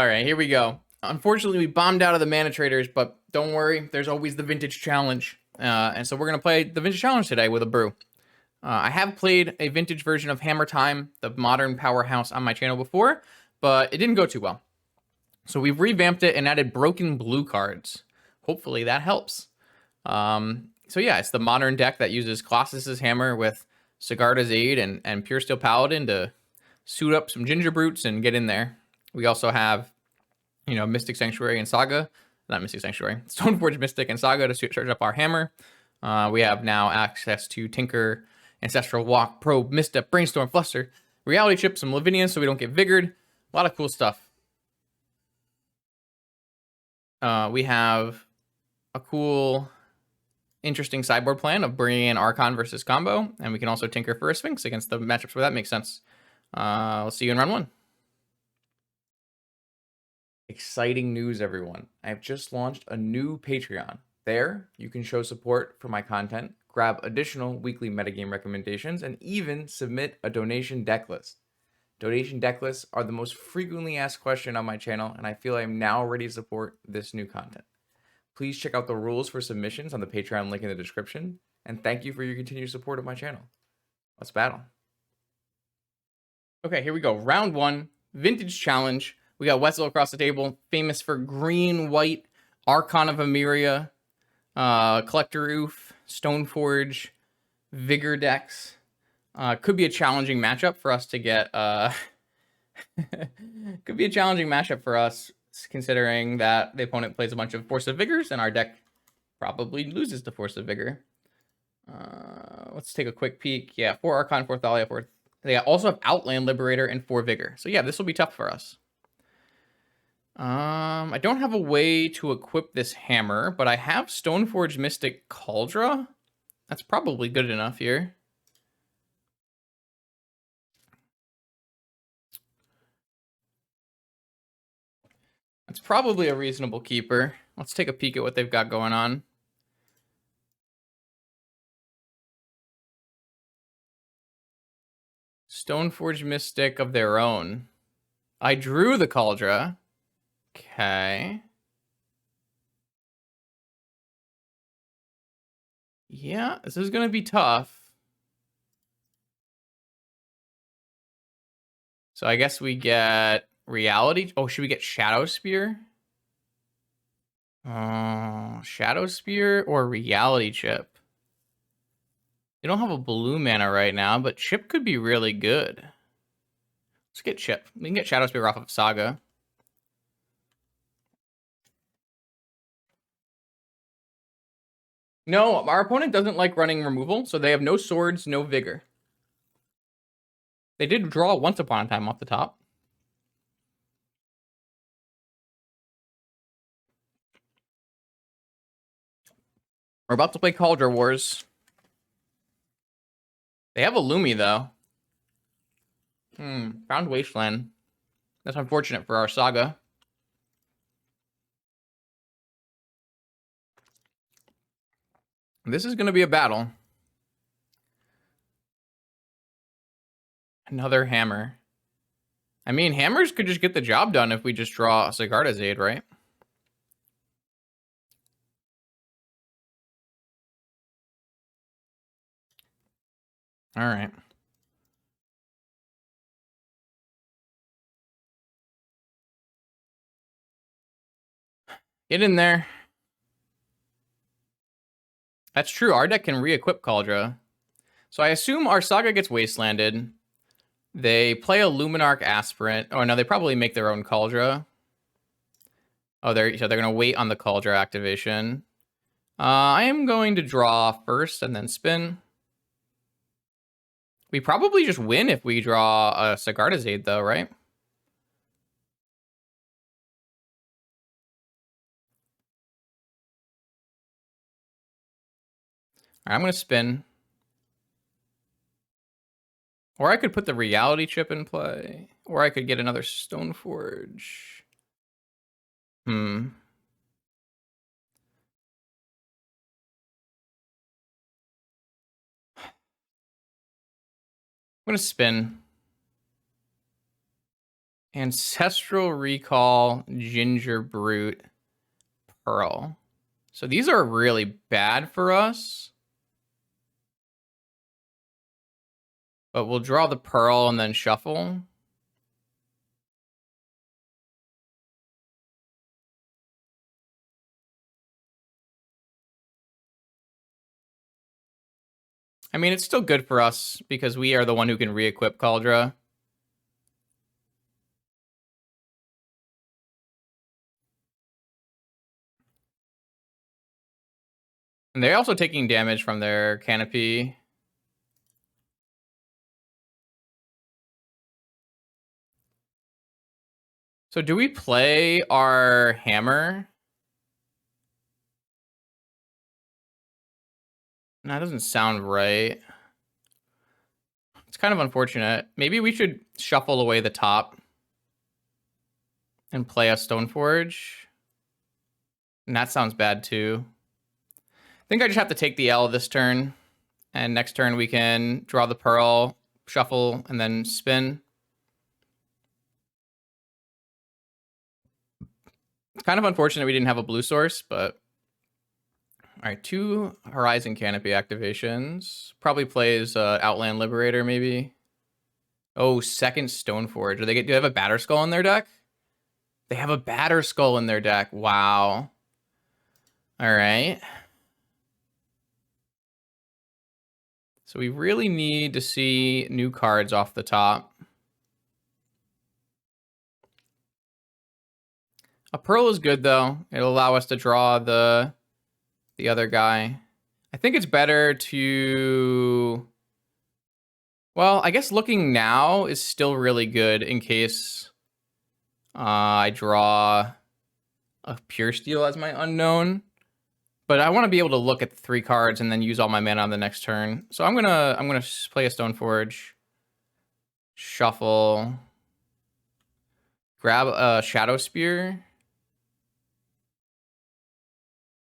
right, here we go. Unfortunately, we bombed out of the mana traders, but don't worry, there's always the vintage challenge. And so we're going to play the vintage challenge today with a brew. I have played a vintage version of HammerTime, the modern powerhouse, on my channel before, but it didn't go too well. So we've revamped it and added broken blue cards. Hopefully that helps. So yeah, it's the modern deck that uses Colossus's Hammer with Sigarda's Aid and Pure Steel Paladin to suit up some Ginger Brutes and get in there. We also have, Mystic Sanctuary and Saga. Not Mystic Sanctuary. Stoneforge Mystic and Saga to charge up our hammer. We have now access to Tinker, Ancestral Walk, Probe, Misstep, Brainstorm, Fluster, Reality Chip, some Lavinia so we don't get Vigored. A lot of cool stuff. We have a cool, interesting sideboard plan of bringing in Archon versus combo, and we can also Tinker for a Sphinx against the matchups where that makes sense. We'll see you in round one. Exciting news, everyone. I have just launched a new Patreon. There, you can show support for my content, grab additional weekly metagame recommendations, and even submit a donation deck list. Donation deck lists are the most frequently asked question on my channel, and I feel I am now ready to support this new content. Please check out the rules for submissions on the Patreon link in the description, and thank you for your continued support of my channel. Let's battle. Okay, here we go. Round one, Vintage Challenge. We got Wetzel across the table, famous for green, white, Archon of Emeria, Collector Oof, Stoneforge, Vigor decks. Could be a challenging matchup for us to get. Could be a challenging matchup for us, considering that the opponent plays a bunch of Force of Vigors, and our deck probably loses to Force of Vigor. Let's take a quick peek. Yeah, 4 Archon, 4 Thalia, 4. They also have Outland Liberator and 4 Vigor. So yeah, this will be tough for us. I don't have a way to equip this hammer, but I have Stoneforge Mystic Cauldron. That's probably good enough here. That's probably a reasonable keeper. Let's take a peek at what they've got going on. Stoneforge Mystic of their own. I drew the Cauldron. Okay. Yeah, this is going to be tough. So I guess we get Reality. Oh, should we get Shadow Spear? Shadow Spear or Reality Chip? You don't have a blue mana right now, but Chip could be really good. Let's get Chip. We can get Shadow Spear off of Saga. No, our opponent doesn't like running removal, so they have no swords, no vigor. They did draw once upon a time off the top. We're about to play Cauldron Wars. They have a Lumi, though. Found Wasteland. That's unfortunate for our Saga. This is going to be a battle. Another hammer. I mean, hammers could just get the job done if we just draw a Sigarda's Aid, right? All right. Get in there. That's true. Our deck can re-equip Cauldron. So I assume our Saga gets Wastelanded. They play a Luminarch Aspirant. Oh, no, they probably make their own Cauldron. Oh, they're going to wait on the Cauldron activation. I am going to draw first and then spin. We probably just win if we draw a Sigarda's Aid, though, right? All right, I'm going to spin. Or I could put the Reality Chip in play. Or I could get another Stoneforge. I'm going to spin. Ancestral Recall, Ginger Brute, Pearl. So these are really bad for us. But we'll draw the Pearl and then shuffle. I mean, it's still good for us because we are the one who can re-equip Kaldra. And they're also taking damage from their canopy. So do we play our hammer? No, that doesn't sound right. It's kind of unfortunate. Maybe we should shuffle away the top and play a Stoneforge. And that sounds bad too. I think I just have to take the L this turn. And next turn we can draw the Pearl, shuffle, and then spin. It's kind of unfortunate we didn't have a blue source, but... All right, 2 Horizon Canopy activations. Probably plays Outland Liberator, maybe. Oh, second Stoneforge. Do they have a Batter Skull in their deck? They have a Batter Skull in their deck. Wow. All right. So we really need to see new cards off the top. A Pearl is good, though. It'll allow us to draw the other guy. I think it's better to... Well, I guess looking now is still really good in case I draw a Pure Steel as my unknown. But I want to be able to look at the 3 cards and then use all my mana on the next turn. So I'm gonna play a Stoneforge, shuffle, grab a Shadow Spear,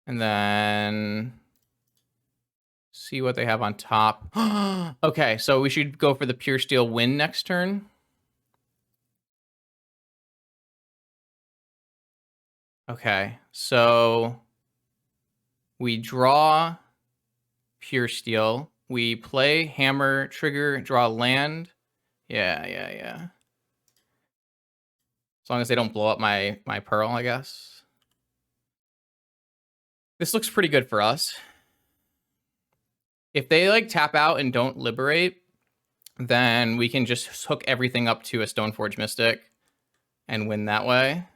and then see what they have on top. Okay, so we should go for the Pure Steel win next turn. Okay, so we draw Pure Steel. We play Hammer, trigger, draw land. Yeah. As long as they don't blow up my Pearl, I guess. This looks pretty good for us. If they like tap out and don't liberate, then we can just hook everything up to a Stoneforge Mystic and win that way.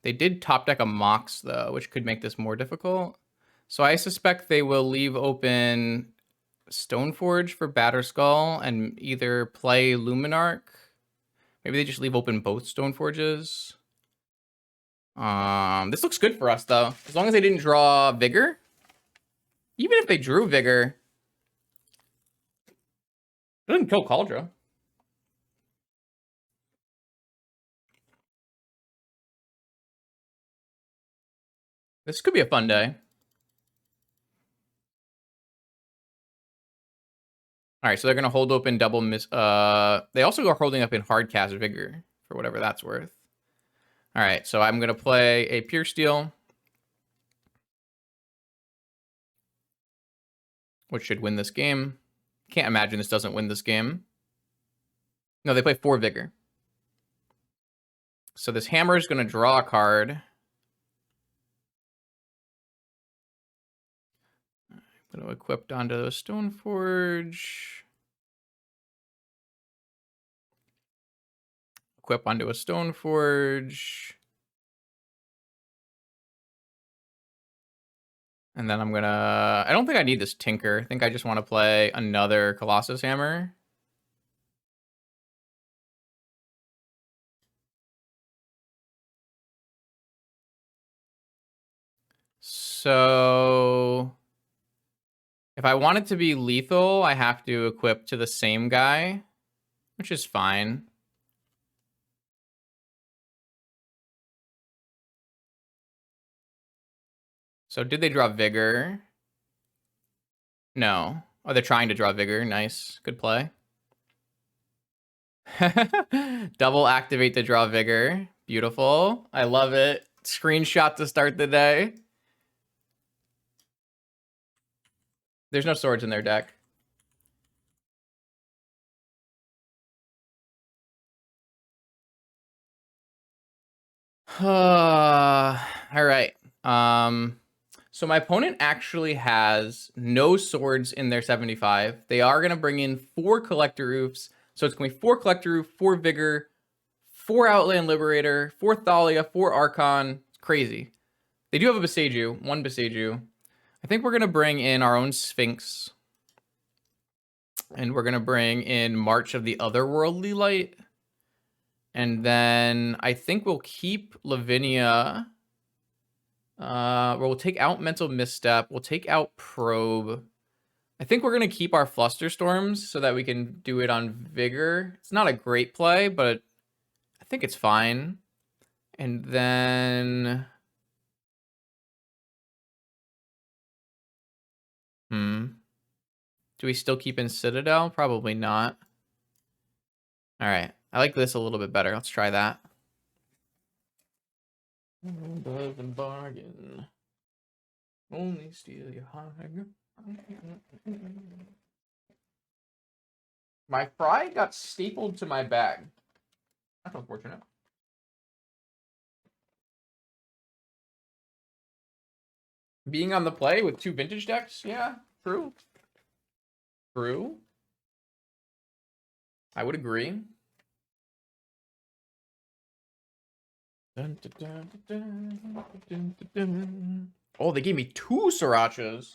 They did top deck a Mox, though, which could make this more difficult. So I suspect they will leave open Stoneforge for Batterskull and either play Luminarch. Maybe they just leave open both Stoneforges. This looks good for us, though. As long as they didn't draw Vigor. Even if they drew Vigor, it doesn't kill Kaldra. This could be a fun day. All right, so they're going to hold open double miss. They also are holding up in Hardcast Vigor for whatever that's worth. All right, so I'm going to play a Pure Steel, which should win this game. Can't imagine this doesn't win this game. No, they play 4 Vigor. So this Hammer is going to draw a card. I'm going to equip onto the Stoneforge. Equip onto a Stoneforge. And then I'm going to... I don't think I need this Tinker. I think I just want to play another Colossus Hammer. So if I want it to be lethal, I have to equip to the same guy, which is fine. So did they draw Vigor? No. Oh, they're trying to draw Vigor. Nice. Good play. Double activate to draw vigor. Beautiful. I love it. Screenshot to start the day. There's no swords in their deck. All right. So my opponent actually has no swords in their 75. They are going to bring in 4 Collector Roofs. So it's going to be 4 Collector Roof, 4 Vigor, 4 Outland Liberator, 4 Thalia, 4 Archon. It's crazy. They do have a Beseiju, 1 Beseiju. I think we're going to bring in our own Sphinx. And we're going to bring in March of the Otherworldly Light. And then I think we'll keep Lavinia. We'll take out Mental Misstep. We'll take out Probe. I think we're going to keep our Flusterstorms so that we can do it on Vigor. It's not a great play, but I think it's fine. And then... Do we still keep in Citadel? Probably not. All right. I like this a little bit better. Let's try that. Bargain. Only steal your heart. My fry got stapled to my bag. That's unfortunate. Being on the play with 2 vintage decks? Yeah, true. True. I would agree. Oh, they gave me 2 Srirachas.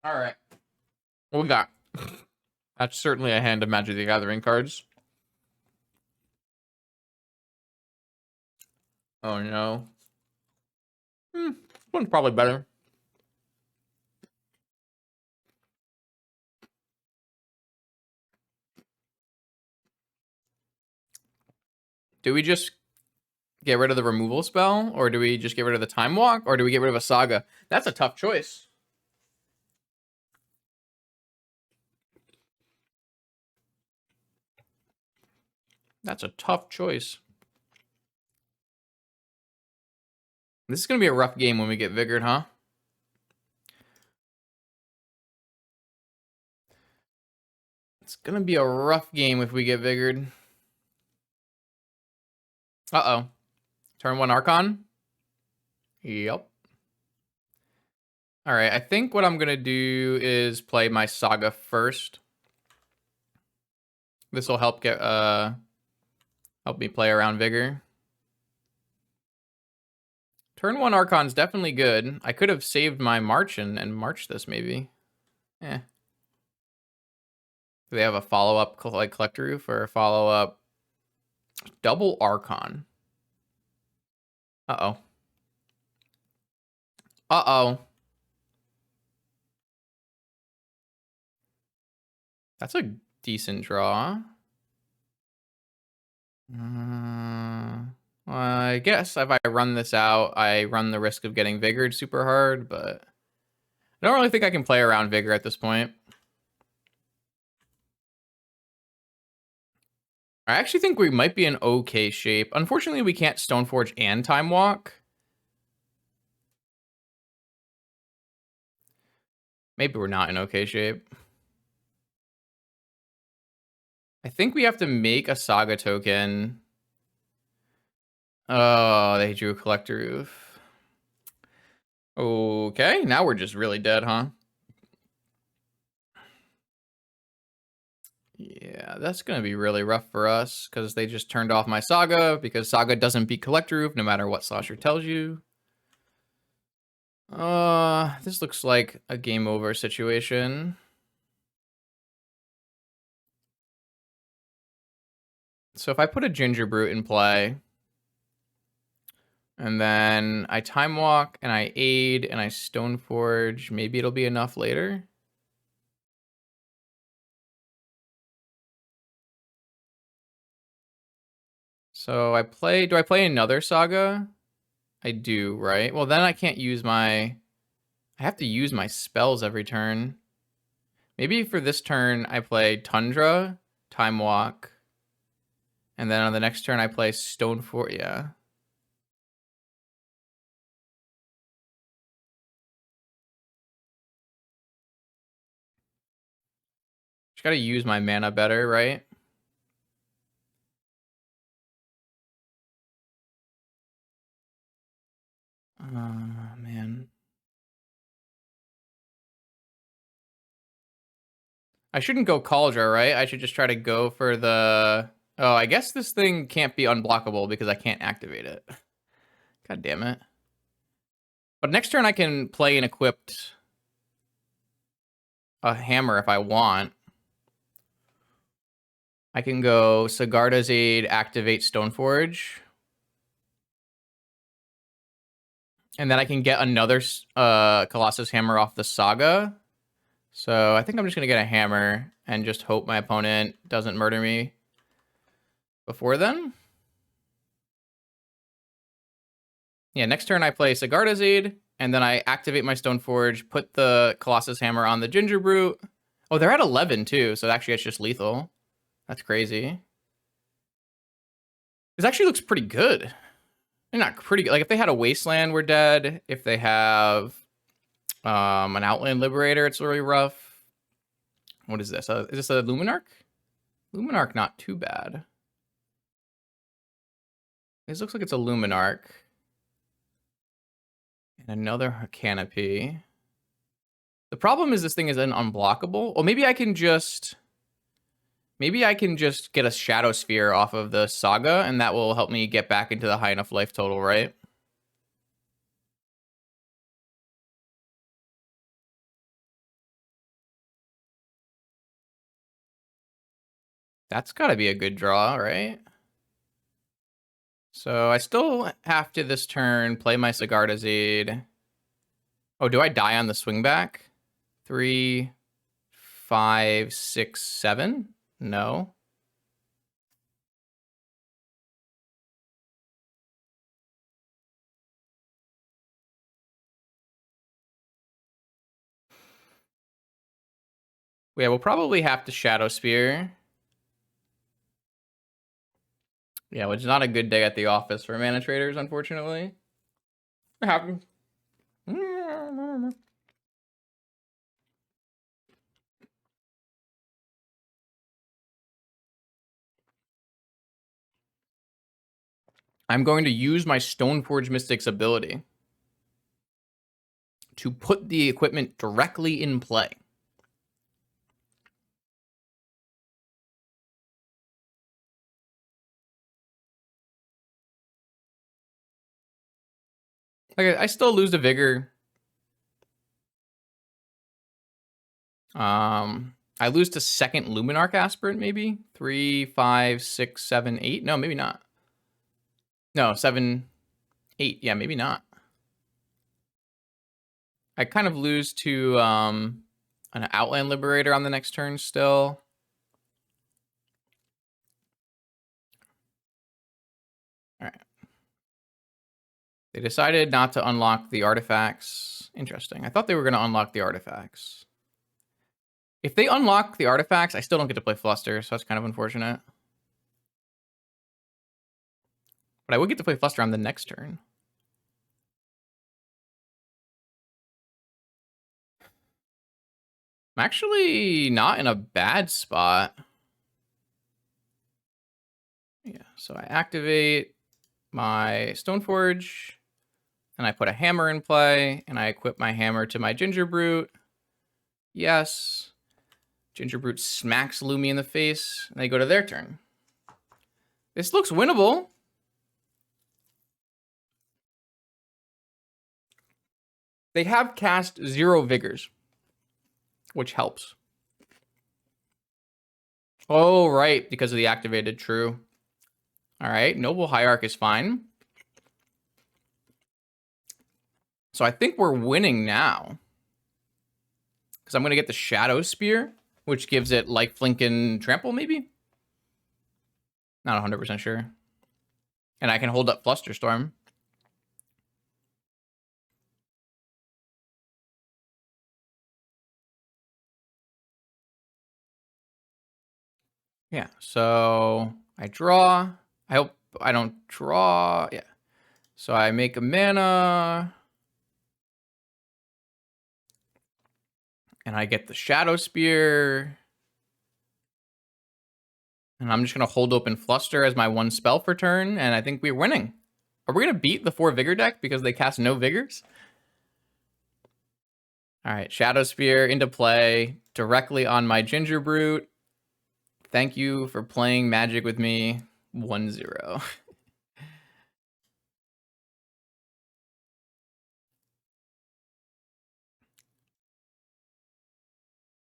All right. What we got? That's certainly a hand of Magic the Gathering cards. Oh no. This one's probably better. Do we just get rid of the removal spell? Or do we just get rid of the time walk? Or do we get rid of a saga? That's a tough choice. That's a tough choice. This is going to be a rough game when we get Vigored, huh? It's going to be a rough game if we get Vigored. Uh-oh. Turn 1 Archon? Yep. All right, I think what I'm going to do is play my Saga first. This will help get help me play around Vigor. Turn 1 Archon's definitely good. I could have saved my March and marched this maybe. Eh. Do they have a follow-up like Collector Roof or a follow-up double Archon? Uh-oh. Uh-oh. That's a decent draw. I guess if I run this out, I run the risk of getting Vigored super hard, but I don't really think I can play around Vigor at this point. I actually think we might be in okay shape. Unfortunately, we can't Stoneforge and Time Walk. Maybe we're not in okay shape. I think we have to make a Saga token. Oh, they drew a Collector Roof. Okay, now we're just really dead, huh? Yeah, that's going to be really rough for us because they just turned off my Saga because Saga doesn't beat Collector Roof no matter what Slosher tells you. This looks like a game over situation. So if I put a Ginger Brute in play, and then I Time Walk, and I Aid, and I Stoneforge, maybe it'll be enough later. So I play, do I play another Saga? I do, right? Well, then I can't use my, I have to use my spells every turn. Maybe for this turn, I play Tundra, Time Walk, and then on the next turn, I play Stone Fort. Yeah. Just gotta use my mana better, right? Man. I shouldn't go Cauldron, right? I should just try to go for the... Oh, I guess this thing can't be unblockable because I can't activate it. God damn it. But next turn I can play an equipped a hammer if I want. I can go Sigarda's Aid, activate Stoneforge. And then I can get another Colossus Hammer off the Saga. So I think I'm just going to get a hammer and just hope my opponent doesn't murder me before then. Yeah, next turn I play Sigarda's Aid, and then I activate my Stoneforge, put the Colossus Hammer on the Ginger Brute. Oh, they're at 11 too, so actually it's just lethal. That's crazy. This actually looks pretty good. They're not pretty good. Like if they had a Wasteland, we're dead. If they have an Outland Liberator, it's really rough. What is this? Is this a Luminarch? Luminarch, not too bad. This looks like it's a Luminarch. And another Canopy. The problem is this thing is unblockable. Or maybe I can just... Maybe I can just get a Shadow Sphere off of the Saga, and that will help me get back into the high enough life total, right? That's got to be a good draw, right? So I still have to this turn play my Sigarda's Aid. Oh, do I die on the swing back? 3, 5, 6, 7? No. Yeah, we'll probably have to Shadow Spear. Yeah, which is not a good day at the office for mana traders, unfortunately. It happens. I'm going to use my Stoneforge Mystic's ability to put the equipment directly in play. Okay, I still lose the Vigor. I lose to second Luminarch Aspirant, maybe? 3, 5, 6, 7, 8? No, maybe not. No, 7, 8. Yeah, maybe not. I kind of lose to an Outland Liberator on the next turn still. All right. They decided not to unlock the artifacts. Interesting. I thought they were going to unlock the artifacts. If they unlock the artifacts, I still don't get to play Fluster, so that's kind of unfortunate. But I would get to play Fluster on the next turn. I'm actually not in a bad spot. Yeah, so I activate my Stoneforge, and I put a hammer in play, and I equip my hammer to my Ginger Brute. Yes. Ginger Brute smacks Lumi in the face, and they go to their turn. This looks winnable. They have cast 0 Vigors, which helps. Oh, right, because of the activated, true. All right, Noble Hierarch is fine. So I think we're winning now. Because I'm going to get the Shadow Spear, which gives it lifelink and trample, maybe? Not 100% sure. And I can hold up Flusterstorm. Yeah, so I draw. I hope I don't draw. Yeah. So I make a mana. And I get the Shadow Spear. And I'm just going to hold open Fluster as my one spell for turn. And I think we're winning. Are we going to beat the 4 Vigor deck because they cast no Vigors? All right, Shadow Spear into play directly on my Ginger Brute. Thank you for playing Magic with me. 1-0.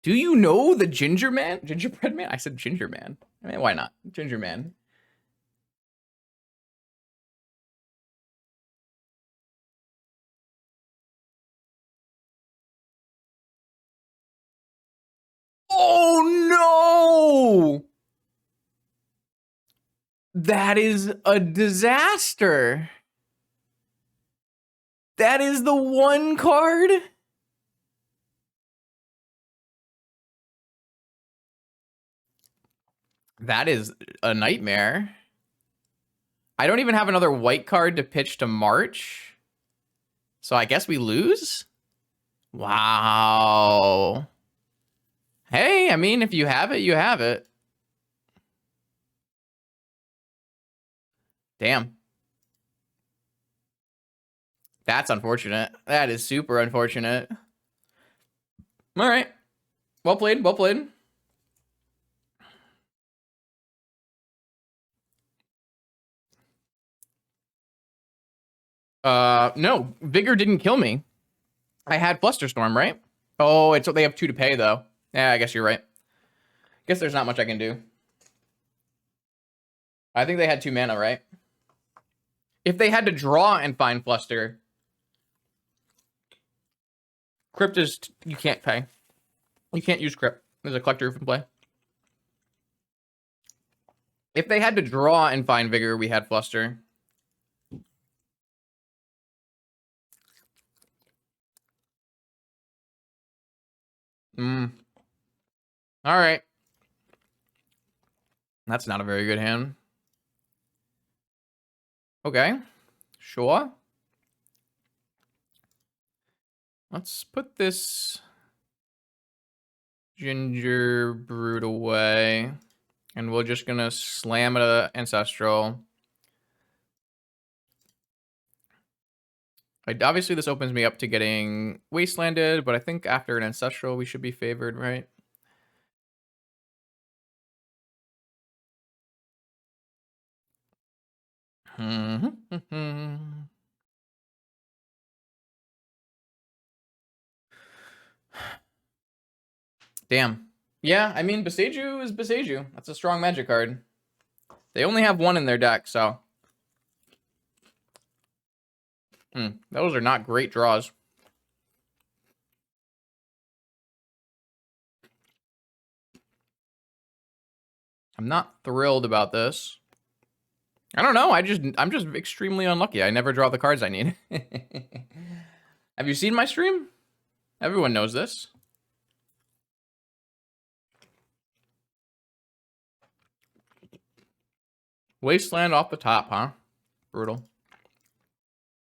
Do you know the Ginger Man? Gingerbread Man? I said Ginger Man. I mean, why not? Ginger Man. Oh, no! That is a disaster. That is the one card? That is a nightmare. I don't even have another white card to pitch to March. So I guess we lose? Wow. Hey, I mean, if you have it, you have it. Damn. That's unfortunate. That is super unfortunate. All right. Well played. Well played. No. Vigor didn't kill me. I had Flusterstorm, right? Oh, it's they have 2 to pay, though. Yeah, I guess you're right. Guess there's not much I can do. I think they had 2 mana, right? If they had to draw and find Fluster, Crypt is... You can't pay. You can't use Crypt. There's a Collector Roof in play. If they had to draw and find Vigor, we had Fluster. All right. That's not a very good hand. Okay. Sure. Let's put this Ginger Brute away. And we're just going to slam it at Ancestral. Obviously, this opens me up to getting Wastelanded, but I think after an Ancestral, we should be favored, right? Damn. Yeah, I mean, Beseiju is Beseiju. That's a strong Magic card. They only have 1 in their deck, so... those are not great draws. I'm not thrilled about this. I don't know. I'm just extremely unlucky. I never draw the cards I need. Have you seen my stream? Everyone knows this. Wasteland off the top, huh? Brutal.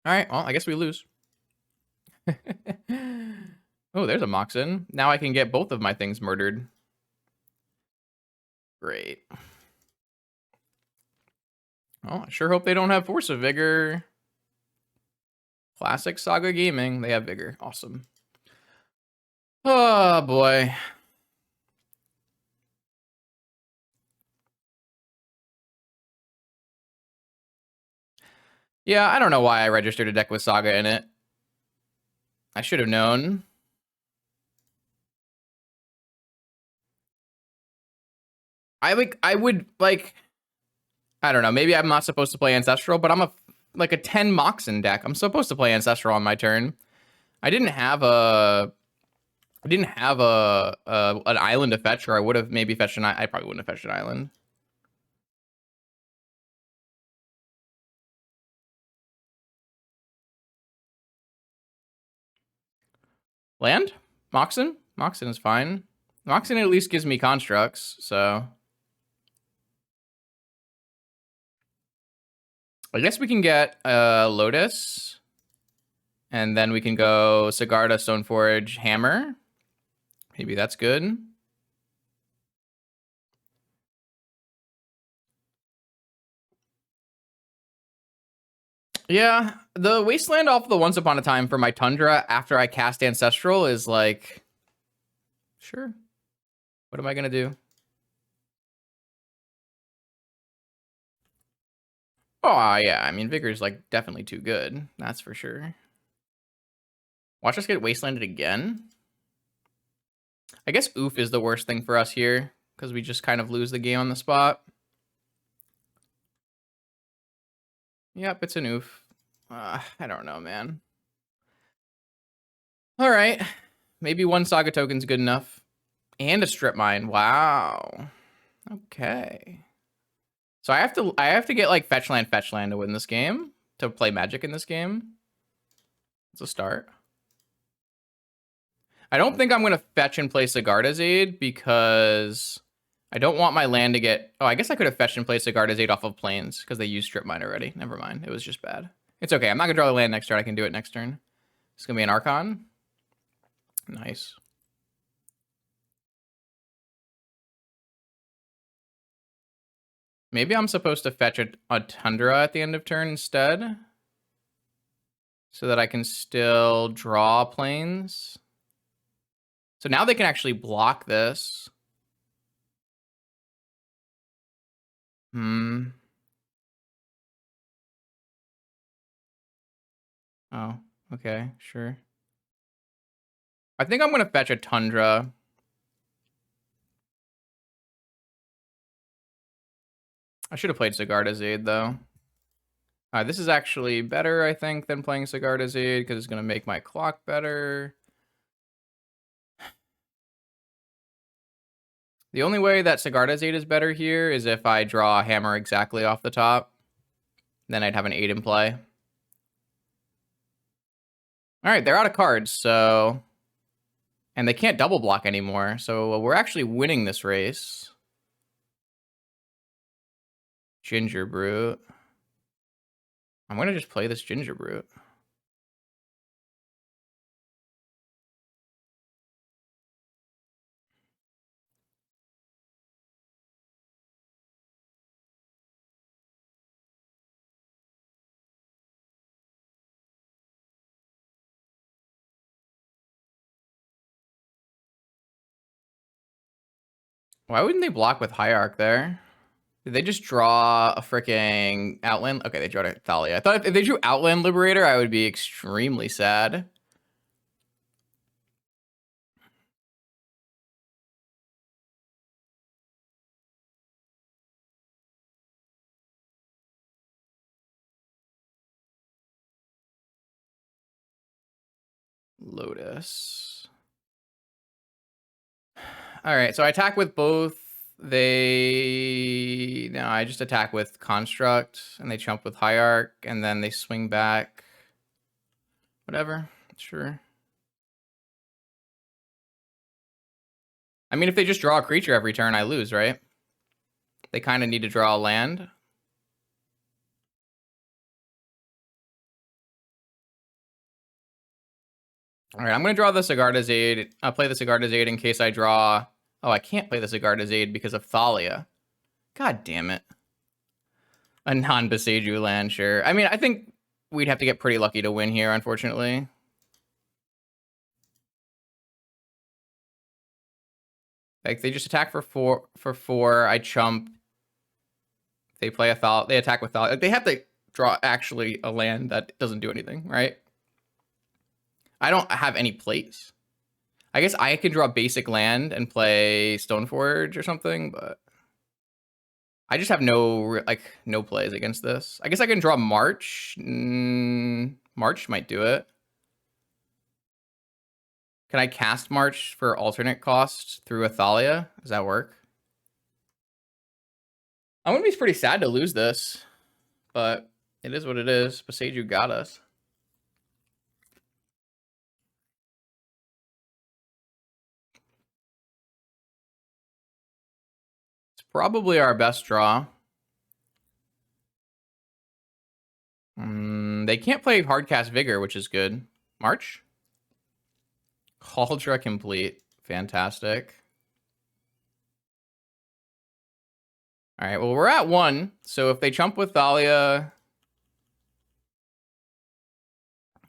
All right, well, I guess we lose. Oh, there's a Moxen. Now I can get both of my things murdered. Great. Oh, I sure hope they don't have Force of Vigor. Classic Saga Gaming. They have Vigor. Awesome. Oh, boy. Yeah, I don't know why I registered a deck with Saga in it. I should have known. I would like I don't know, maybe I'm not supposed to play Ancestral, but I'm like a 10 Moxen deck. I'm supposed to play Ancestral on my turn. I didn't have an island to fetch, or I would have maybe fetched I probably wouldn't have fetched an island. Land? Moxen? Moxen is fine. Moxen at least gives me constructs, so I guess we can get Lotus. And then we can go Sigarda, Stoneforge, Hammer. Maybe that's good. Yeah, the Wasteland off the Once Upon a Time for my Tundra after I cast Ancestral is like, sure. What am I going to do? Oh, yeah, I mean, Vigor's like definitely too good. That's for sure. Watch us get Wastelanded again. I guess Oof is the worst thing for us here because we just kind of lose the game on the spot. Yep, it's an Oof. I don't know, man. All right. Maybe one Saga token's good enough. And a Strip Mine. Wow. Okay. So I have to get like fetch land to win this game, to play Magic in this game. It's a start. I don't think I'm gonna fetch and play Sigarda's Aid because I don't want my land to get. Oh, I guess I could have fetched and played Sigarda's Aid off of planes because they used Strip Mine already. Never mind. It was just bad. It's okay. I'm not gonna draw the land next turn. I can do it next turn. It's gonna be an Archon. Nice. Maybe I'm supposed to fetch a Tundra at the end of turn instead, so that I can still draw planes. So now they can actually block this. Hmm. Oh, okay, sure. I think I'm gonna fetch a Tundra. I should have played Sigarda's Aid, though. This is actually better, I think, than playing Sigarda's Aid, because it's gonna make my clock better. The only way that Sigarda's Aid is better here is if I draw a Hammer exactly off the top. Then I'd have an 8 in play. Alright, they're out of cards, so... And they can't double block anymore, so we're actually winning this race. Ginger Brute. I'm gonna just play this Ginger Brute. Why wouldn't they block with Hierarch there? Did they just draw a freaking Outland? Okay, they drew a Thalia. I thought if they drew Outland Liberator, I would be extremely sad. Lotus. All right, so I attack with both. No, I just attack with Construct, and they jump with Hierarch, and then they swing back. Whatever, sure. I mean, if they just draw a creature every turn, I lose, right? They kind of need to draw a land. All right, I'm going to draw the Sigarda's Aid. I'll play the Sigarda's Aid in case I draw... Oh, I can't play the Sigarda's Aid because of Thalia. God damn it. A non-Beseiju land, sure. I mean, I think we'd have to get pretty lucky to win here, unfortunately. Like, they just attack for four. I chump. They play a Thalia. They attack with Thalia. Like, they have to draw actually a land that doesn't do anything, right? I don't have any plays. I guess I could draw basic land and play Stoneforge or something, but I just have no plays against this. I guess I can draw March. March might do it. Can I cast March for alternate cost through Athalia? Does that work? I'm gonna be pretty sad to lose this, but it is what it is. Beseiju got us. It's probably our best draw. They can't play Hardcast Vigor, which is good. March? Cauldra complete. Fantastic. All right, well, we're at 1. So if they chump with Thalia...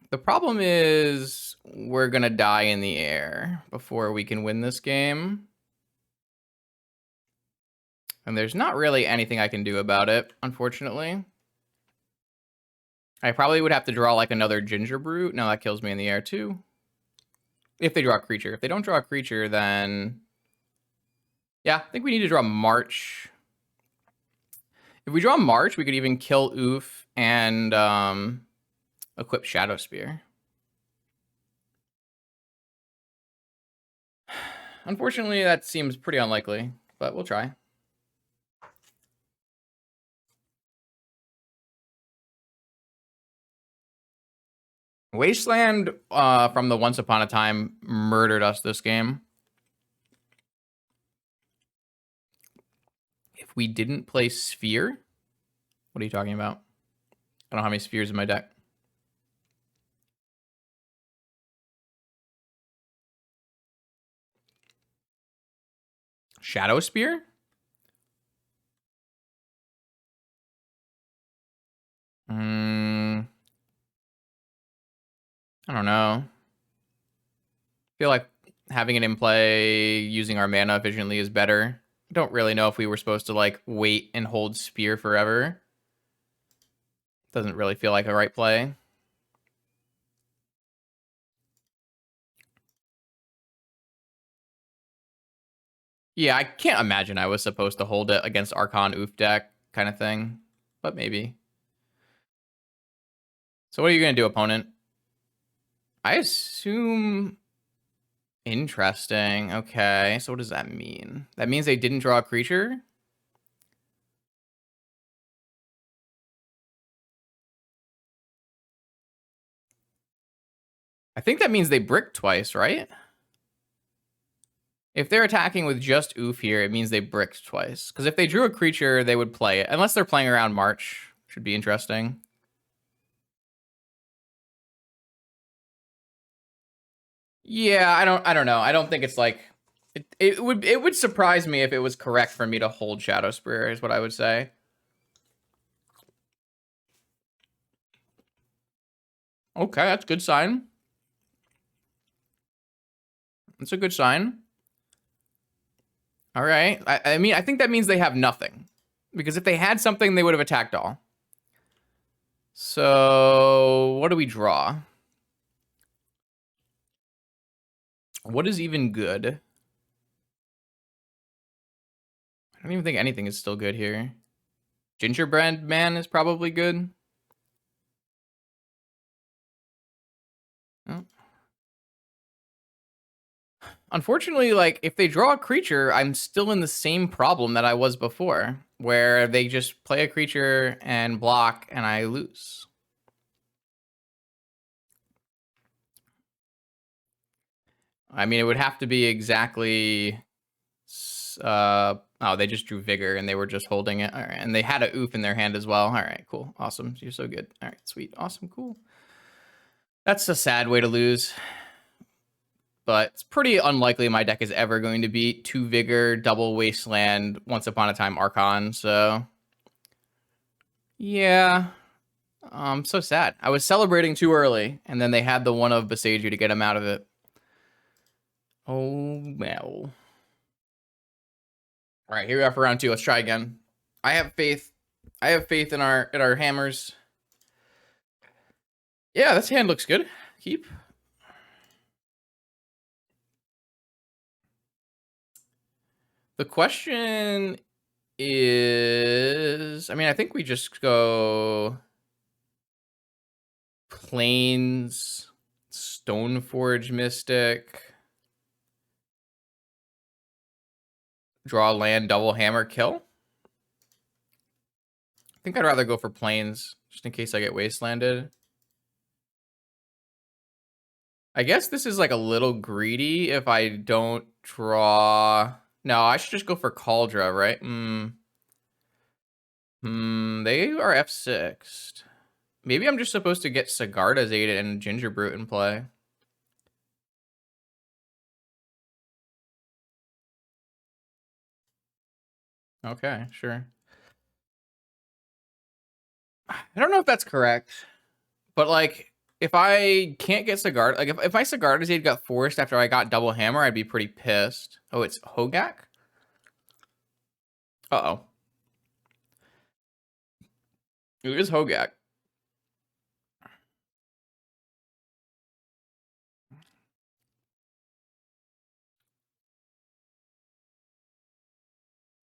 The problem is we're going to die in the air before we can win this game. And there's not really anything I can do about it, unfortunately. I probably would have to draw like another Ginger Brute. No, that kills me in the air too. If they draw a creature. If they don't draw a creature, then... Yeah, I think we need to draw March. If we draw March, we could even kill Oof and equip Shadow Spear. Unfortunately, that seems pretty unlikely, but we'll try. Wasteland from the Once Upon a Time murdered us this game. If we didn't play Sphere, what are you talking about? I don't have any spheres in my deck. Shadow Spear? I don't know. I feel like having it in play, using our mana efficiently is better. I don't really know if we were supposed to like wait and hold Spear forever. Doesn't really feel like a right play. Yeah, I can't imagine I was supposed to hold it against Archon Oof deck kind of thing, but maybe. So what are you going to do, opponent? I assume... Interesting. Okay, so what does that mean? That means they didn't draw a creature? I think that means they bricked twice, right? If they're attacking with just Oof here, it means they bricked twice. Because if they drew a creature, they would play it. Unless they're playing around March. Should be interesting. Yeah, I don't know. I don't think it's like... It would surprise me if it was correct for me to hold Shadow Spear, is what I would say. Okay, that's a good sign. That's a good sign. All right. I mean, I think that means they have nothing. Because if they had something, they would have attacked all. So, what do we draw? What is even good? I don't even think anything is still good here. Gingerbread Man is probably good. Oh. Unfortunately, like, if they draw a creature, I'm still in the same problem that I was before, where they just play a creature and block, and I lose. I mean, it would have to be exactly... oh, they just drew Vigor, and they were just holding it. All right, and they had a Oof in their hand as well. All right, cool. Awesome. You're so good. All right, sweet. Awesome, cool. That's a sad way to lose. But it's pretty unlikely my deck is ever going to beat 2 Vigor, double Wasteland, Once Upon a Time Archon, so... Yeah. So sad. I was celebrating too early, and then they had the one of Besage to get him out of it. Oh, well. Alright, here we are for round 2. Let's try again. I have faith. I have faith in our hammers. Yeah, this hand looks good. Keep. The question is... I mean, I think we just go... Plains, Stoneforge Mystic, draw land, double hammer, kill. I think I'd rather go for Plains, just in case I get Wastelanded. I guess this is like a little greedy if I don't draw... No, I should just go for Cauldra, right? They are F6'd. Maybe I'm just supposed to get Sigarda's Aid and Ginger Brute in play. Okay, sure. I don't know if that's correct, but like if I can't get Sigarda, like if my Sigarda's Aid got forced after I got double hammer, I'd be pretty pissed. Oh, it's Hogaak? Uh-oh. It is Hogaak.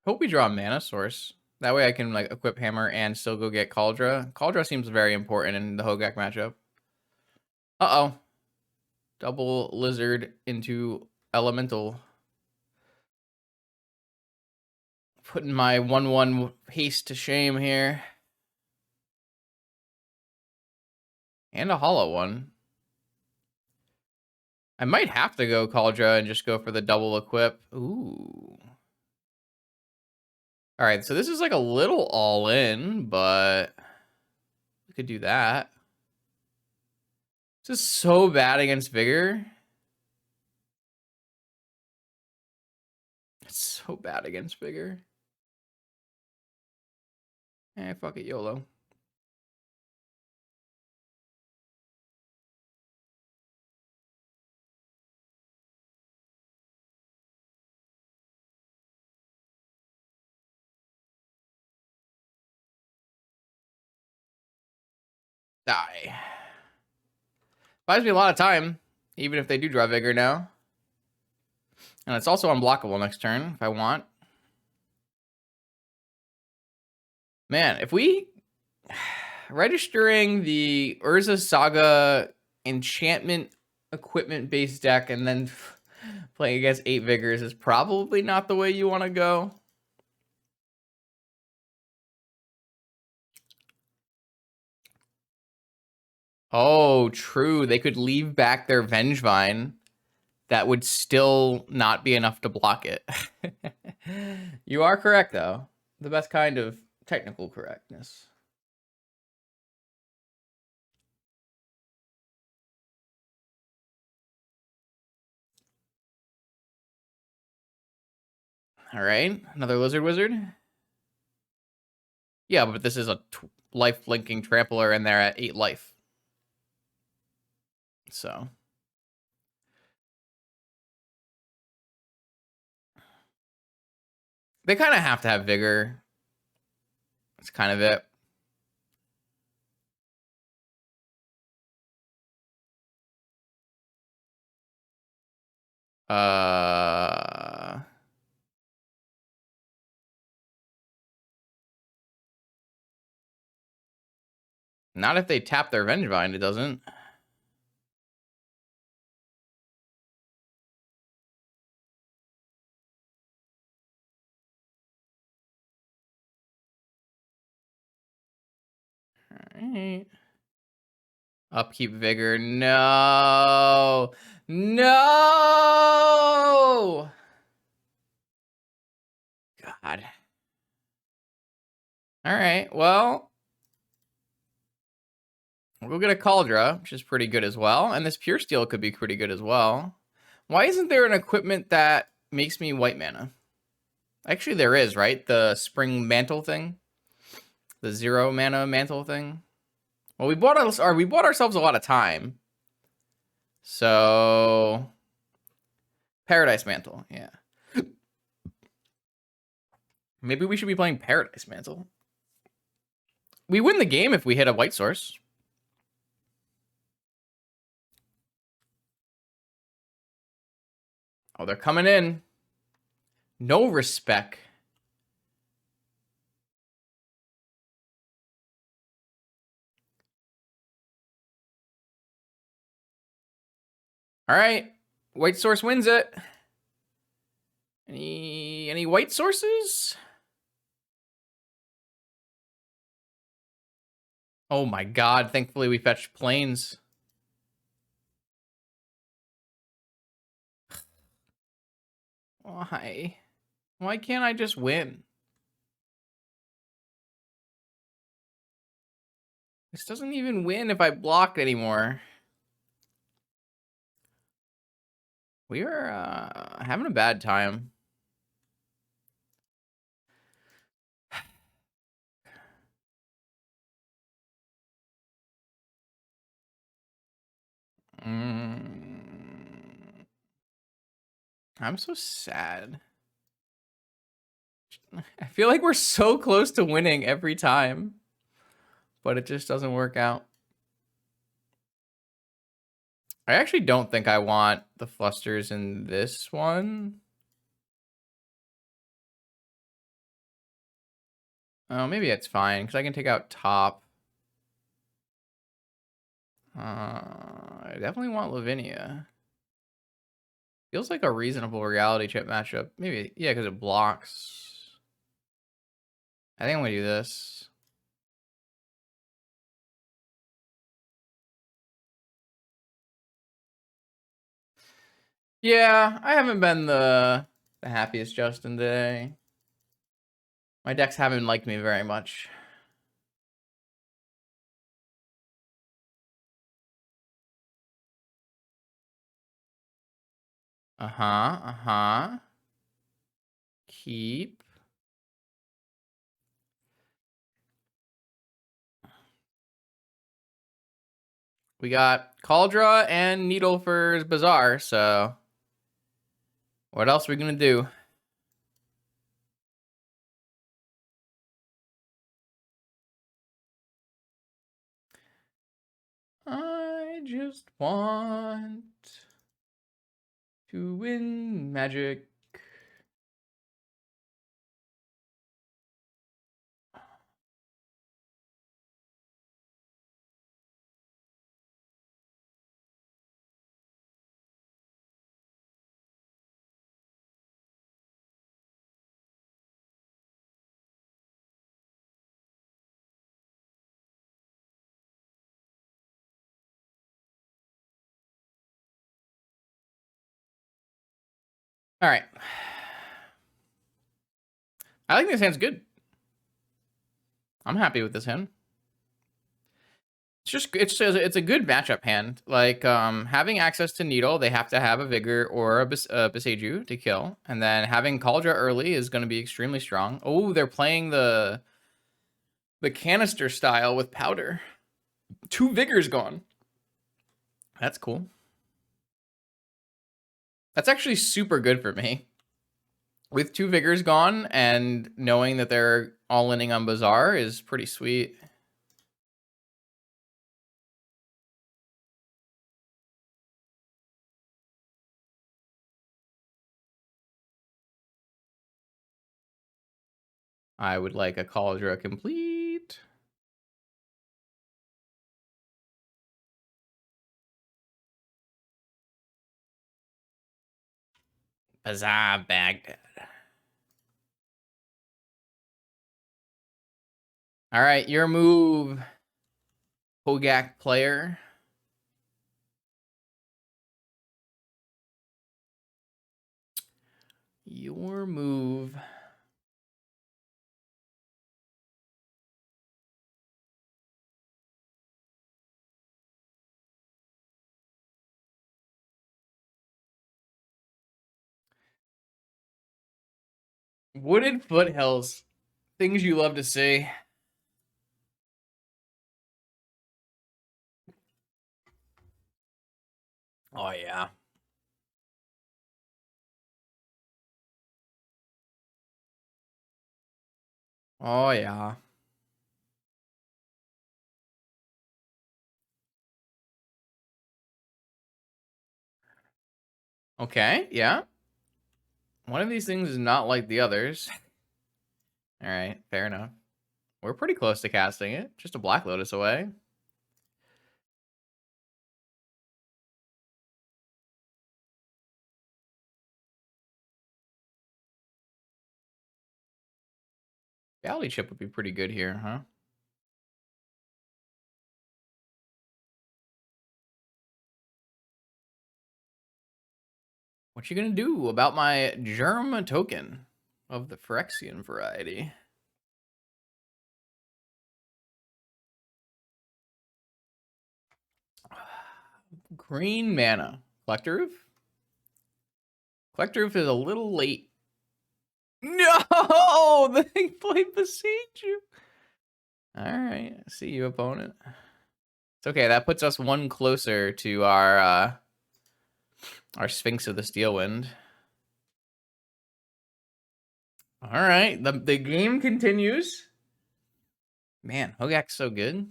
Hope we draw a mana source. That way I can like equip hammer and still go get Cauldra. Cauldra seems very important in the Hogaak matchup. Uh-oh. Double lizard into elemental. Putting my 1/1 haste to shame here. And a hollow one. I might have to go Cauldra and just go for the double equip. Ooh. All right, so this is like a little all in, but we could do that. This is so bad against Vigor. It's so bad against Vigor. Eh, fuck it, YOLO. Die. Buys me a lot of time, even if they do draw Vigor now. And it's also unblockable next turn if I want. Man, if we... registering the Urza Saga enchantment equipment-based deck and then playing against 8 Vigors is probably not the way you want to go. Oh, true. They could leave back their Vengevine. That would still not be enough to block it. You are correct, though. The best kind of technical correctness. All right, another Lizard Wizard. Yeah, but this is a life-linking trampler, and they're at 8 life. So... they kind of have to have Vigor. That's kind of it. Not if they tap their Vengevine, it doesn't. All right. Upkeep Vigor. No. No. God. All right. Well, we'll get a Cauldra, which is pretty good as well. And this Pure Steel could be pretty good as well. Why isn't there an equipment that makes me white mana? Actually, there is, right? The Spring Mantle thing. The 0 mana mantle thing. Well, we bought ourselves a lot of time. So Paradise Mantle, yeah. Maybe we should be playing Paradise Mantle. We win the game if we hit a white source. Oh, they're coming in. No respect. All right. White source wins it. Any white sources? Oh my god, thankfully we fetched planes. Why? Why can't I just win? This doesn't even win if I block anymore. We are having a bad time. I'm so sad. I feel like we're so close to winning every time, but it just doesn't work out. I actually don't think I want the flusters in this one. Oh, maybe it's fine, because I can take out top. I definitely want Lavinia. Feels like a reasonable reality chip matchup. Maybe, yeah, because it blocks. I think I'm going to do this. Yeah, I haven't been the happiest Justin today. My decks haven't liked me very much. Keep. We got Cauldra and Needle for Bazaar, so what else are we gonna do? I just want to win Magic. All right. I think this hand's good. I'm happy with this hand. It's a good matchup hand. Like having access to Needle, they have to have a Vigor or a Beseiju to kill, and then having Cauldra early is going to be extremely strong. Oh, they're playing the canister style with Powder. 2 Vigors gone. That's cool. That's actually super good for me. With 2 Vigors gone and knowing that they're all-inning on Bazaar is pretty sweet. I would like a Cauldra complete. Bazaar Baghdad. All right, your move, Hogaak player. Your move. Wooded foothills. Things you love to see. Oh, yeah. Oh, yeah. Okay, yeah. One of these things is not like the others. All right, fair enough. We're pretty close to casting it. Just a Black Lotus away. Reality Chip would be pretty good here, huh? What you gonna do about my Germ token of the Phyrexian variety? Green mana. Collector Roof? Collector Roof is a little late. No! They played Besiege you. Alright. See you, opponent. It's okay. That puts us one closer to our Sphinx of the Steel Wind. Alright. The game continues. Man, Hogaak's so good.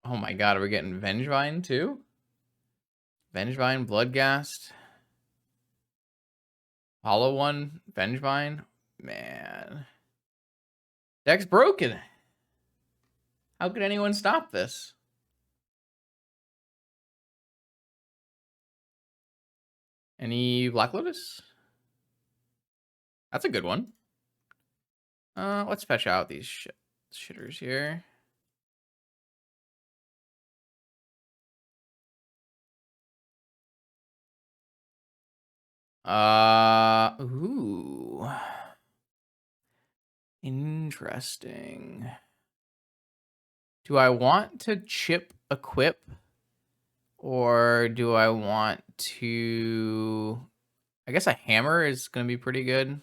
Oh my god, are we getting Vengevine too? Vengevine, Bloodghast. Hollow One, Vengevine. Man. Deck's broken. How could anyone stop this? Any Black Lotus? That's a good one. Let's fetch out these shitters here. Ooh. Interesting. Do I want to chip equip? Or do I want to... I guess a hammer is going to be pretty good.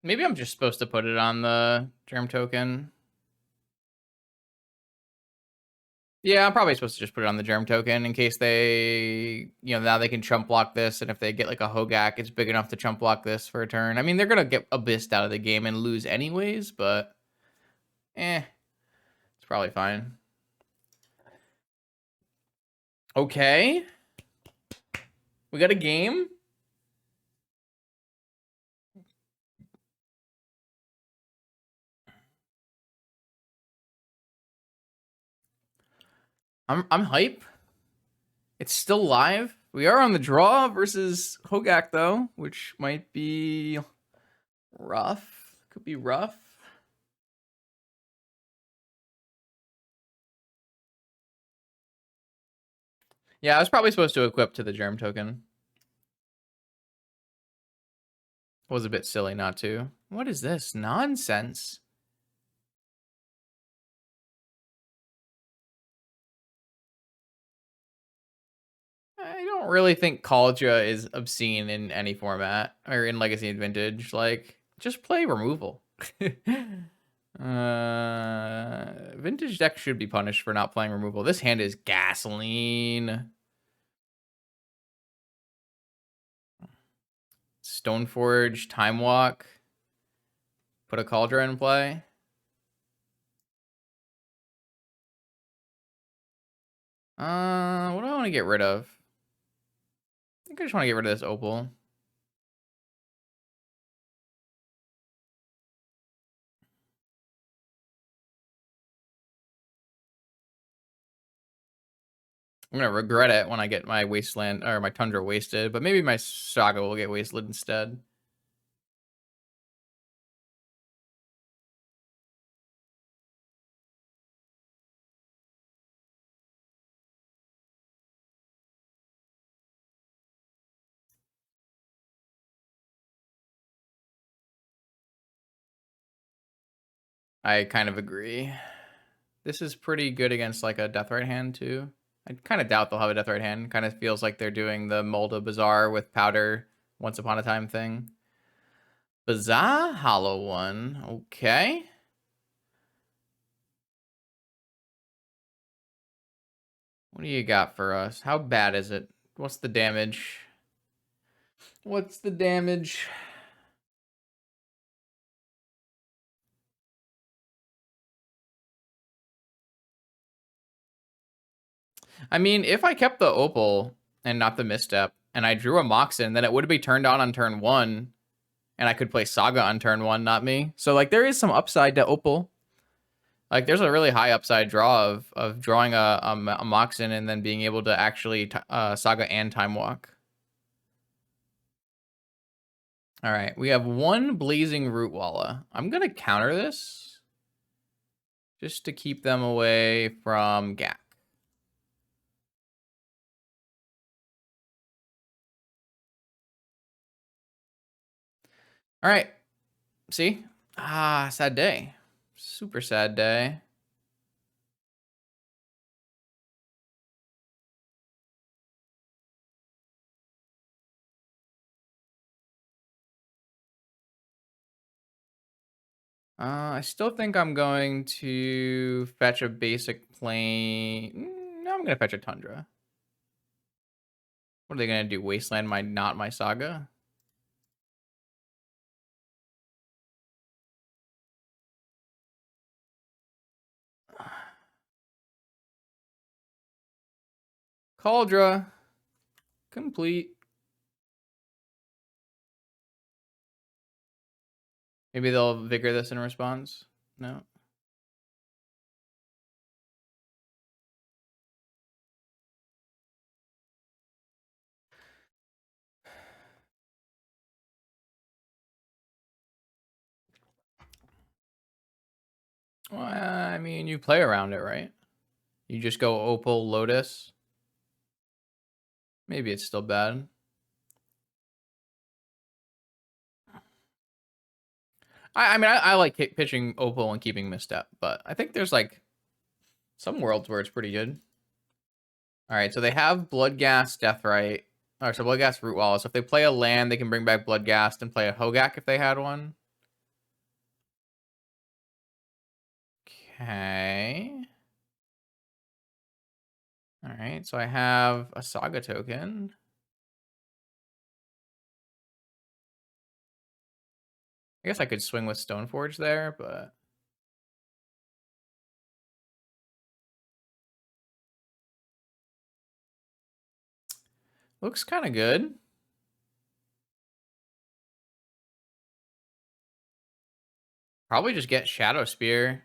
Maybe I'm just supposed to put it on the germ token. Yeah, I'm probably supposed to just put it on the germ token in case they, now they can chump block this. And if they get like a Hogaak, it's big enough to chump block this for a turn. I mean, they're going to get Abyssed out of the game and lose anyways, but it's probably fine. Okay. We got a game. I'm hype. It's still live. We are on the draw versus Hogaak though, which might be rough. Could be rough. Yeah, I was probably supposed to equip to the germ token. Was a bit silly not to. What is this nonsense? I don't really think Kaldra is obscene in any format or in Legacy and Vintage. Like, just play removal. Vintage deck should be punished for not playing removal. This hand is gasoline. Stoneforge, Time Walk. Put a Cauldron in play. What do I want to get rid of? I think I just want to get rid of this Opal. I'm gonna regret it when I get my Wasteland or my Tundra wasted, but maybe my Saga will get wasted instead. I kind of agree. This is pretty good against like a Deathrite hand too. I kind of doubt they'll have a Deathrite hand. Kind of feels like they're doing the Molda Bazaar with Powder Once Upon a Time thing. Bazaar, Hollow One. Okay. What do you got for us? How bad is it? What's the damage? What's the damage? I mean, if I kept the Opal and not the Misstep, and I drew a Moxen, then it would be turned on turn 1, and I could play Saga on turn 1, not me. So, like, there is some upside to Opal. Like, there's a really high upside draw of drawing a Moxen and then being able to actually Saga and Time Walk. All right, we have one Blazing Root Walla. I'm going to counter this just to keep them away from Gak. All right, see? Ah, sad day. Super sad day. I still think I'm going to fetch a basic plane. No, I'm going to fetch a Tundra. What are they going to do? Wasteland not my Saga? Cauldra. Complete. Maybe they'll vigor this in response. No. Well, I mean, you play around it, right? You just go Opal, Lotus. Maybe it's still bad. I mean, I like pitching Opal and keeping Misstep, but I think there's like some worlds where it's pretty good. All right, so they have Bloodghast, Deathrite. All right, so Bloodghast, Root Wall. So if they play a land, they can bring back Bloodghast and play a Hogaak if they had one. Okay. All right, so I have a Saga token. I guess I could swing with Stoneforge there, but looks kind of good. Probably just get Shadow Spear.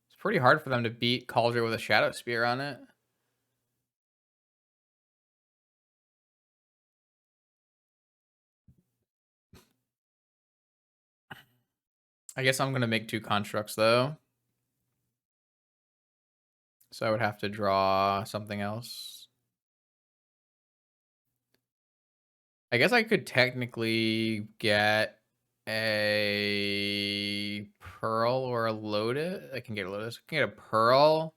It's pretty hard for them to beat Cauldron with a Shadow Spear on it. I guess I'm going to make 2 constructs, though. So I would have to draw something else. I guess I could technically get a Pearl or a Lotus. I can get a Lotus. I can get a Pearl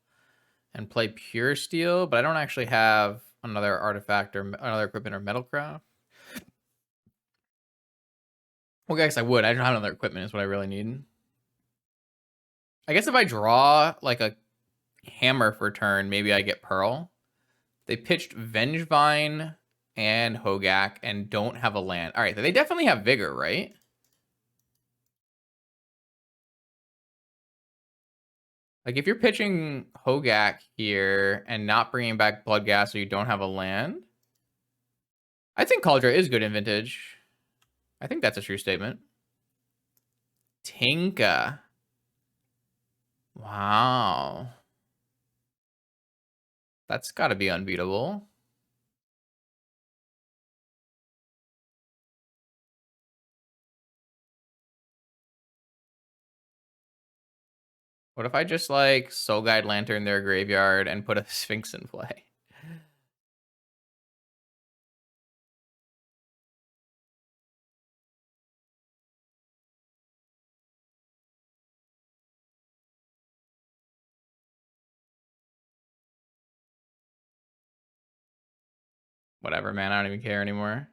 and play Pure Steel, but I don't actually have another artifact or another equipment or Metalcraft. Well, I guess I would. I don't have another equipment is what I really need. I guess if I draw like a hammer for turn, maybe I get Pearl. They pitched Vengevine and Hogaak and don't have a land. All right, they definitely have Vigor, right? Like if you're pitching Hogaak here and not bringing back Bloodghast so you don't have a land, I think Kaldra is good in Vintage. I think that's a true statement. Tinka. Wow. That's got to be unbeatable. What if I just like Soul Guide Lantern their graveyard and put a Sphinx in play? Whatever, man. I don't even care anymore.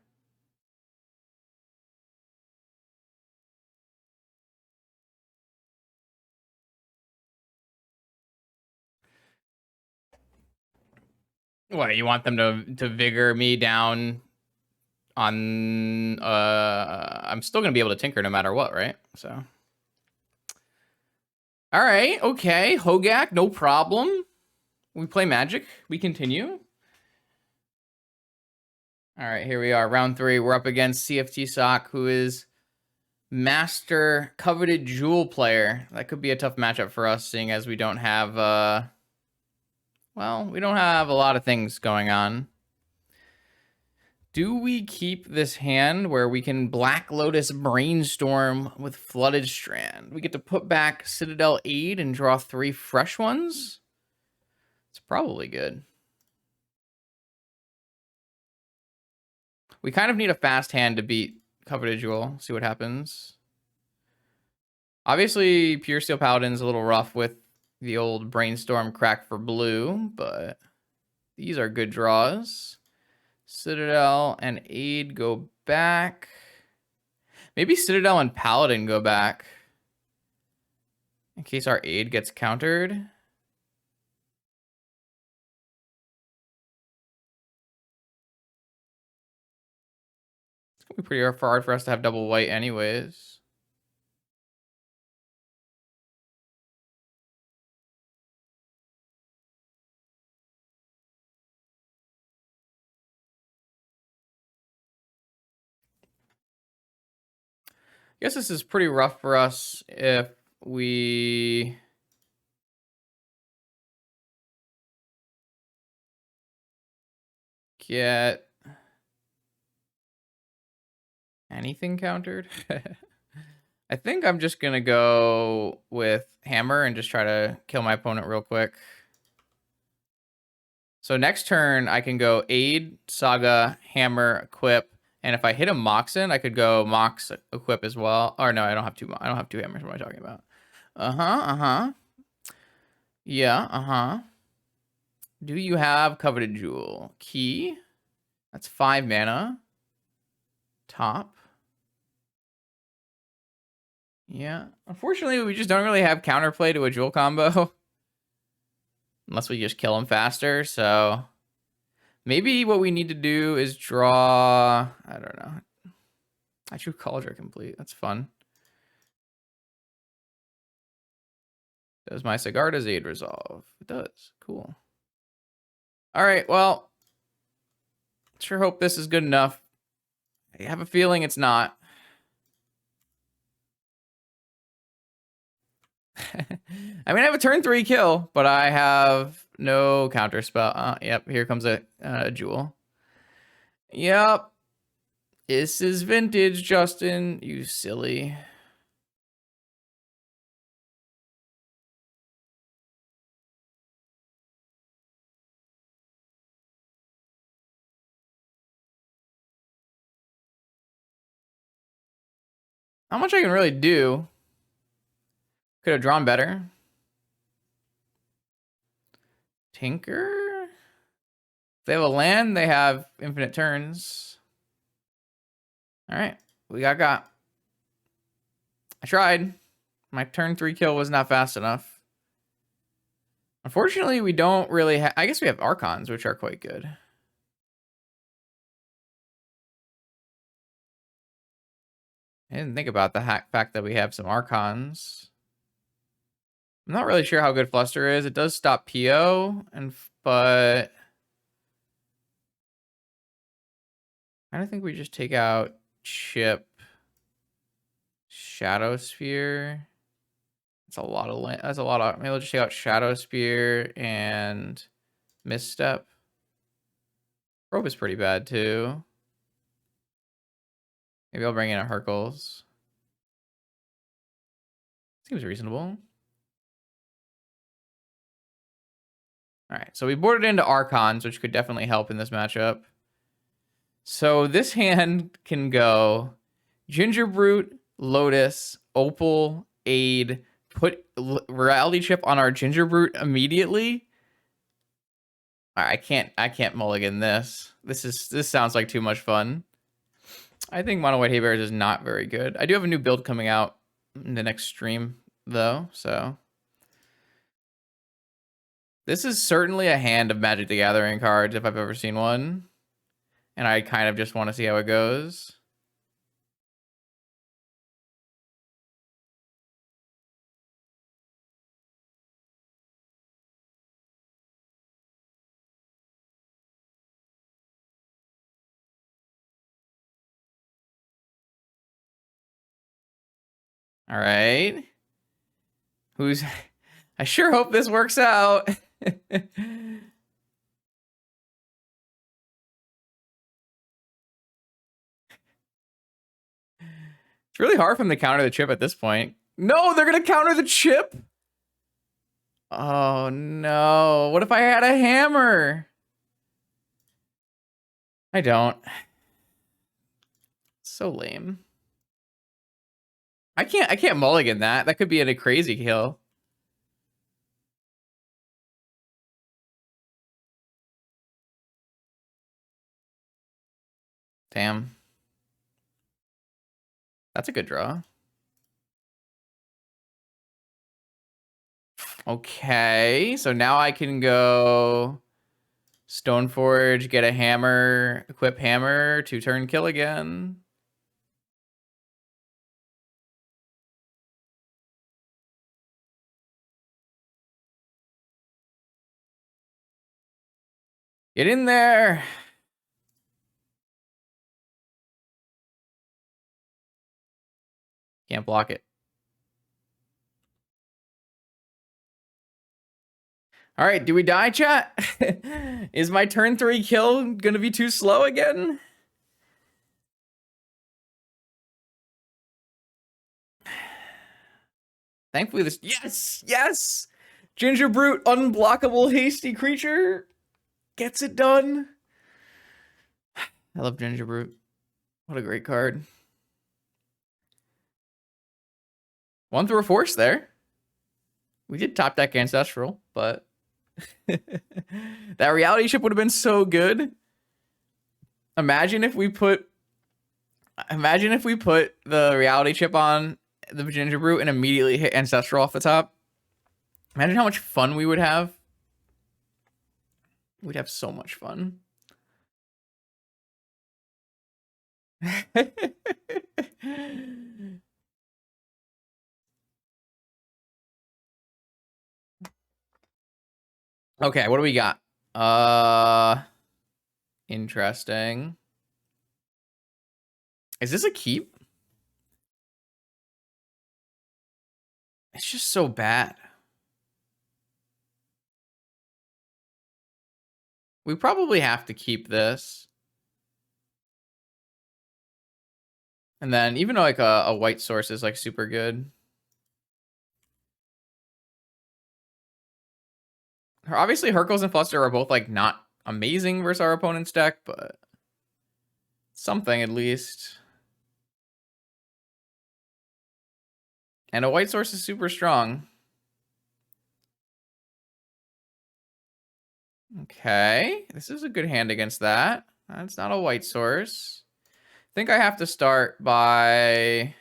What, you want them to vigor me down on I'm still gonna be able to tinker no matter what, right? So all right, okay, Hogaak, no problem. We play Magic. We continue. All right, here we are, round 3. We're up against CFT Sock, who is master coveted jewel player. That could be a tough matchup for us, seeing as we don't have well, we don't have a lot of things going on. Do we keep this hand where we can Black Lotus Brainstorm with Flooded Strand? We get to put back Citadel Aid and draw 3 fresh ones? It's probably good. We kind of need a fast hand to beat Coveted Jewel. See what happens. Obviously, Pure Steel Paladin's a little rough with the old Brainstorm crack for blue, but these are good draws. Citadel and Aid go back. Maybe Citadel and Paladin go back in case our Aid gets countered. It's going to be pretty hard for us to have double white anyways. I guess this is pretty rough for us if we get anything countered. I think I'm just going to go with Hammer and just try to kill my opponent real quick. So next turn, I can go Aid, Saga, Hammer, Equip. And if I hit a Moxen, I could go Mox, Equip as well. Or no, I don't have 2 hammers. What am I talking about? Yeah, Do you have Coveted Jewel? Key. That's 5 mana. Top. Yeah. Unfortunately, we just don't really have counterplay to a Jewel combo. Unless we just kill him faster, so... Maybe what we need to do is draw... I don't know. I drew Cauldron complete. That's fun. Does my Sigarda's Aid resolve? It does. Cool. All right, well... Sure hope this is good enough. I have a feeling it's not. I mean, I have a turn 3 kill, but I have no counter spell. Yep, here comes a jewel. Yep. This is vintage, Justin. You silly. Not much I can really do. Could have drawn better. Tinker? If they have a land, they have infinite turns. All right, we got. I tried. My turn 3 kill was not fast enough. Unfortunately, we don't really have... I guess we have Archons, which are quite good. I didn't think about the fact that we have some Archons. I'm not really sure how good Fluster is. It does stop PO, but I don't think we just take out Chip, Shadow Sphere. That's a lot of land. That's a lot of... Maybe we'll just take out Shadow Spear and Misstep. Probe is pretty bad too. Maybe I'll bring in a Hercules. Seems reasonable. All right, so we boarded into Archons, which could definitely help in this matchup. So this hand can go Gingerbrute, Lotus, Opal, Aid, put Reality Chip on our Gingerbrute immediately. All right, I can't mulligan this. This sounds like too much fun. I think Mono White Hay Bears is not very good. I do have a new build coming out in the next stream, though, so... This is certainly a hand of Magic the Gathering cards, if I've ever seen one. And I kind of just want to see how it goes. All right. Who's... I sure hope this works out. It's really hard for them to counter the chip at this point. No, they're going to counter the chip? Oh, no. What if I had a hammer? I don't. So lame. I can't mulligan that. That could be a crazy kill. Damn. That's a good draw. Okay, so now I can go Stoneforge, get a hammer, equip hammer, 2-turn kill again. Get in there. Can't block it. All right, do we die, chat? Is my turn 3 kill gonna be too slow again? Thankfully this... Yes! Yes! Ginger Brute, unblockable hasty creature. Gets it done. I love Ginger Brute. What a great card. 1 through a force there. We did top deck Ancestral, but that reality chip would have been so good. Imagine if we put the reality chip on the Ginger Brute and immediately hit Ancestral off the top. Imagine how much fun we would have. We'd have so much fun. Okay, what do we got? Interesting. Is this a keep? It's just so bad. We probably have to keep this. And then even like a white source is like super good. Obviously, Hercules and Fluster are both like not amazing versus our opponent's deck, but something at least. And a white source is super strong. Okay, this is a good hand against that. That's not a white source. I think I have to start by...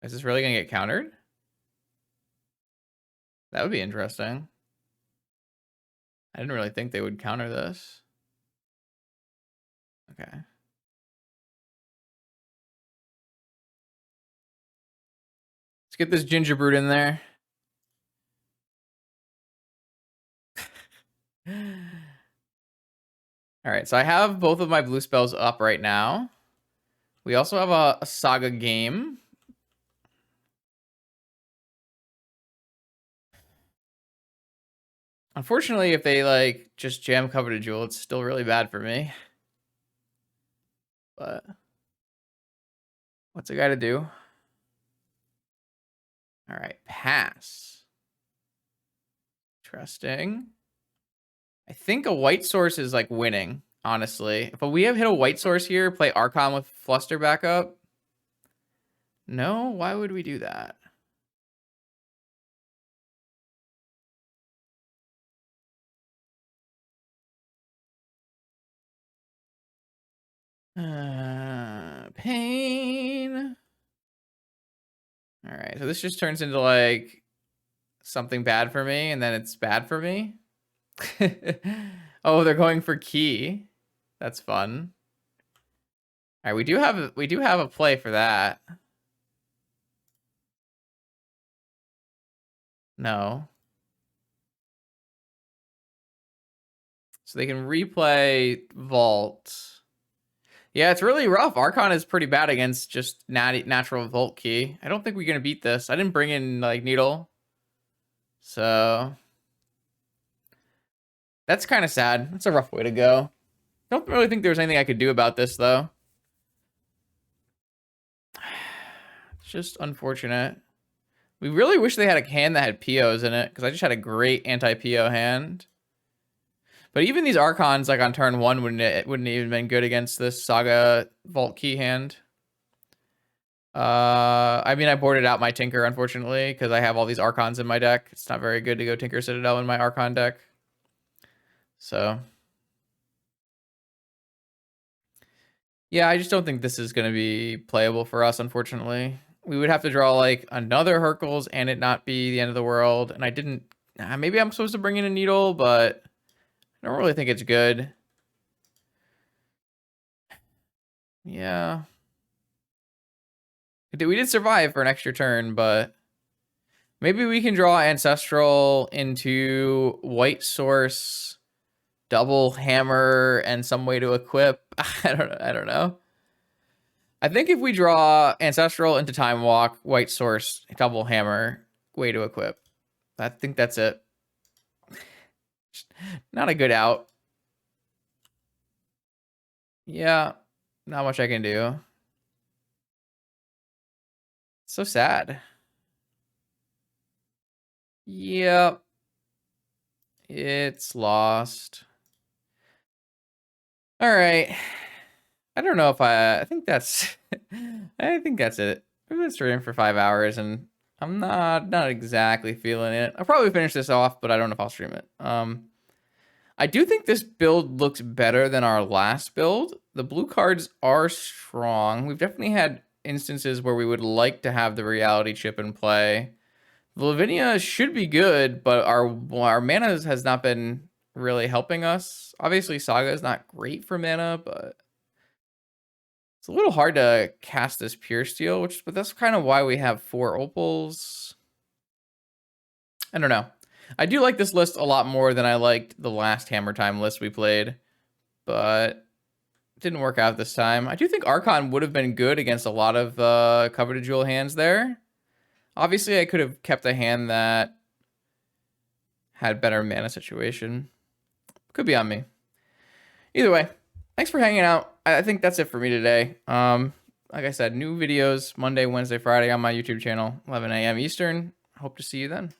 Is this really going to get countered? That would be interesting. I didn't really think they would counter this. Okay. Let's get this Ginger Brute in there. All right, so I have both of my blue spells up right now. We also have a Saga game. Unfortunately, if they like just jam Coveted Jewel, it's still really bad for me. But what's a guy to do? All right, pass. Interesting. I think a white source is like winning, honestly. But we have hit a white source here, play Archon with Fluster backup. No, why would we do that? Pain. All right, so this just turns into like something bad for me, and then it's bad for me. Oh, they're going for key. That's fun. All right, we do have a play for that. No. So they can replay Vault. Yeah, it's really rough. Archon is pretty bad against just natural Vault key. I don't think we're gonna beat this. I didn't bring in like Needle, so that's kind of sad. That's a rough way to go. Don't really think there's anything I could do about this though. It's just unfortunate. We really wish they had a hand that had POs in it, because I just had a great anti-PO hand. But even these Archons, like on turn 1, wouldn't even been good against this Saga Vault Key hand. I mean, I boarded out my Tinker, unfortunately, because I have all these Archons in my deck. It's not very good to go Tinker Citadel in my Archon deck. So, yeah, I just don't think this is going to be playable for us, unfortunately. We would have to draw, like, another Hercules and it not be the end of the world. And I didn't... maybe I'm supposed to bring in a Needle, but I don't really think it's good. Yeah. We did survive for an extra turn, but maybe we can draw Ancestral into White Source, double Hammer, and some way to equip. I don't know. I think if we draw Ancestral into Time Walk, White Source, double Hammer, way to equip. I think that's it. Not a good out. Yeah, not much I can do. So sad. Yep. It's lost. All right. I don't know if I think that's I think that's it. We've been streaming for 5 hours and I'm not exactly feeling it. I'll probably finish this off, but I don't know if I'll stream it. I do think this build looks better than our last build. The blue cards are strong. We've definitely had instances where we would like to have the reality chip in play. Lavinia should be good, but our mana has not been really helping us. Obviously, Saga is not great for mana, but it's a little hard to cast this Pure Steel, but that's kind of why we have 4 Opals. I don't know. I do like this list a lot more than I liked the last HammerTime list we played, but it didn't work out this time. I do think Archon would have been good against a lot of Coveted Jewel hands there. Obviously, I could have kept a hand that had better mana situation. Could be on me. Either way, thanks for hanging out. I think that's it for me today. Like I said, new videos Monday, Wednesday, Friday on my YouTube channel, 11 a.m. Eastern. Hope to see you then.